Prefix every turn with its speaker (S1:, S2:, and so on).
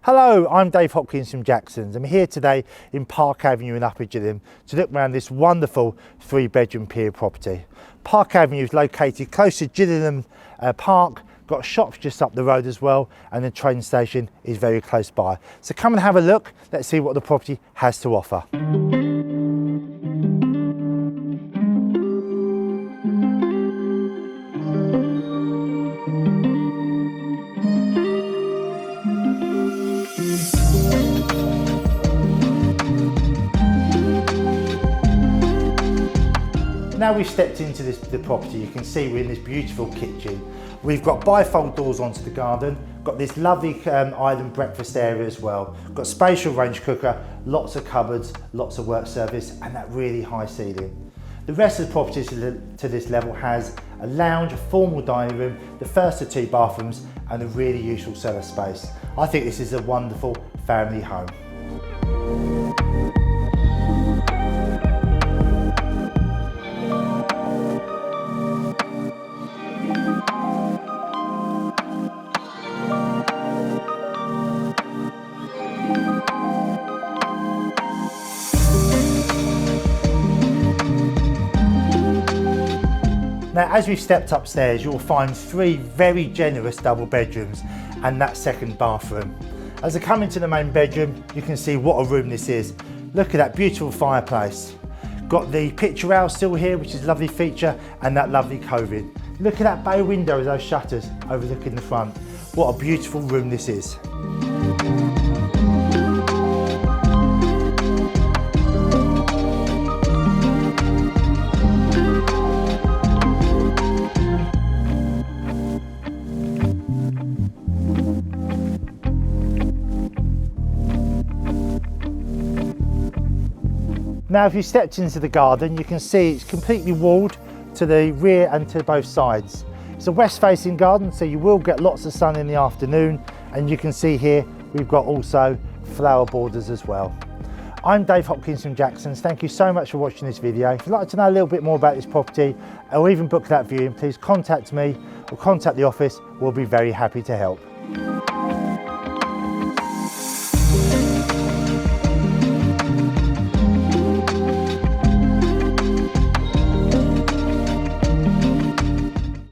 S1: Hello, I'm Dave Hopkins from Jackson's. I'm here today in Park Avenue in Upper Gillingham to look around this wonderful 3-bedroom period property. Park Avenue is located close to Gillingham Park, got shops just up the road as well, and the train station is very close by. So come and have a look, let's see what the property has to offer. Now we've stepped into the property, you can see we're in this beautiful kitchen. We've got bifold doors onto the garden, got this lovely island breakfast area as well, got spatial range cooker, lots of cupboards, lots of work surface, and that really high ceiling. The rest of the property to this level has a lounge, a formal dining room, the first of 2 bathrooms, and a really useful cellar space. I think this is a wonderful family home. Now, as we've stepped upstairs, you'll find 3 very generous double bedrooms and that second bathroom. As I come into the main bedroom, you can see what a room this is. Look at that beautiful fireplace. Got the picture rail still here, which is a lovely feature, and that lovely coving. Look at that bay window with those shutters overlooking the front. What a beautiful room this is. Now if you stepped into the garden, you can see it's completely walled to the rear and to both sides. It's a west facing garden, so you will get lots of sun in the afternoon, and you can see here we've got also flower borders as well. I'm Dave Hopkins from Jackson's. Thank you so much for watching this video. If you'd like to know a little bit more about this property or even book that viewing, please contact me or contact the office. We'll be very happy to help.